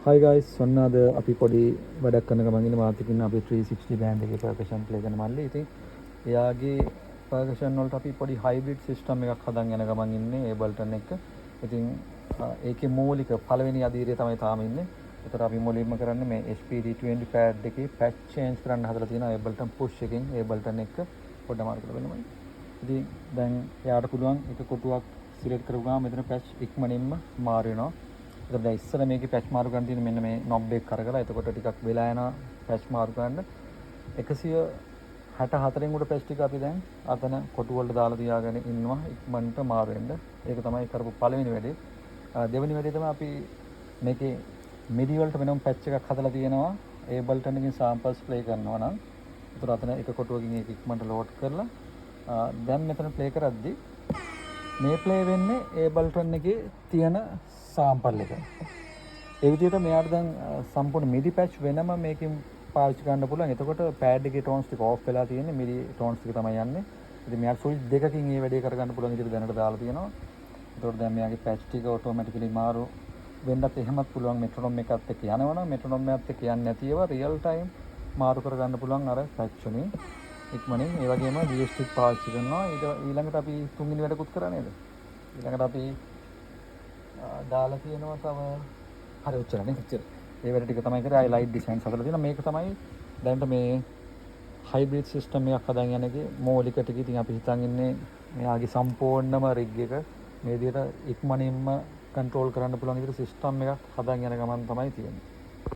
Hi guys, ඔන්න අද අපි පොඩි වැඩක් කරන ගමන් ඉන්නේ මාත් එක්ක ඉන්න අපේ 360 බෑන්ඩ් එකේ පර්කෂන් ප්ලේ කරන මල්ලි. ඉතින් එයාගේ පර්කෂන් වලට අපි පොඩි හයිබ්‍රිඩ් සිස්ටම් එකක් හදන් යන ගමන් ඉන්නේ ඒබල්ටන් එක. ඉතින් ඒකේ මූලික පළවෙනි අදියරේ තමයි තාම ඉන්නේ. ඒතර අපි මුලින්ම කරන්නේ මේ SPD20 pad එකේ patch change කරන්න හදලා තියෙනවා ඒබල්ටන් push එකෙන් ඒබල්ටන් එක පොඩ්ඩක් මාරු කරලා බලමු. ඉතින් දැන් එයාට පුළුවන් එක කොටුවක් සිලෙක්ට් කරපුවාම මෙතන patch ඉක්මනින්ම මාරු වෙනවා. එතකොට දැන් ඉස්සර මේකේ පැච් මාරු ගන්න තියෙන මෙන්න මේ නොබ් එක කරකලා එතකොට ටිකක් වෙලා යනවා පැච් මාරු ගන්න 164න් උඩ පැච් ටික අපි දැන් අතන කොටු වලට දාලා තියාගෙන ඉන්නවා ඉක්මනට මාරු වෙන්න. ඒක තමයි කරපු පළවෙනි වැඩේ. දෙවෙනි වැඩේ තමයි අපි මේකේ මිඩි වලට වෙනම පැච් එකක් හදලා තියෙනවා. ඒබල්ටන් එකකින් සෑම්පල්ස් ප්ලේ කරනවා නම් එතකොට අතන එක කොටුවකින් ඒක ඉක්මනට ලෝඩ් කරලා දැන් මෙතන ප්ලේ කරද්දි මේ ප්ලේ වෙන්නේ ඒබල්ටන් එකේ තියෙන සාම්පල් එක. ඒ විදිහට මෙයාට දැන් සම්පූර්ණ මිඩි පැච් වෙනම මේකෙන් පාවිච්චි කරන්න පුළුවන්. එතකොට පෑඩ් එකේ ටෝන්ස් ටික ඕෆ් වෙලා තියෙන්නේ මිඩි ටෝන්ස් ටික තමයි යන්නේ. ඉතින් මෙයාට ස්විච් දෙකකින් මේ වැඩේ කරගන්න පුළුවන් විදිහට දැනට දාලා තියෙනවා. එතකොට දැන් මෙයාගේ පැච් ටික ඔටෝමැටිකලි මාරු වෙන්නත් එහෙමත් පුළුවන් මෙට්‍රොනෝම් එකත් එක්ක යනවනම් මෙට්‍රොනෝම් එකත් එක්ක යන්නේ නැති ඒවා රියල් ටයිම් මාරු කරගන්න පුළුවන් අර පැච් වලින් ඉක්මනින්. ඒ වගේම GST පාවිච්චි කරනවා. ඊළඟට අපි තුන්වෙනි වැඩකුත් කරා නේද? ඊළඟට අපි දාලා තියෙනවා තව හරි ඔච්චරනේ ඔච්චර. ඒ වැඩ ටික තමයි කරේ. ආයි ලයිට් ඩිසයින්ස් හදලා තියෙනවා. මේක තමයි දැනට මේ හයිබ්‍රිඩ් සිස්ටම් එකක් හදාගෙන යන එකේ මූලික ටික. ඉතින් අපි හිතන් ඉන්නේ මෙයාගේ සම්පූර්ණම රිග් එක මේ විදිහට ඉක්මනින්ම කන්ට්‍රෝල් කරන්න පුළුවන් විදිහට සිස්ටම් එකක් හදාගෙන යන ගමන් තමයි තියෙන්නේ.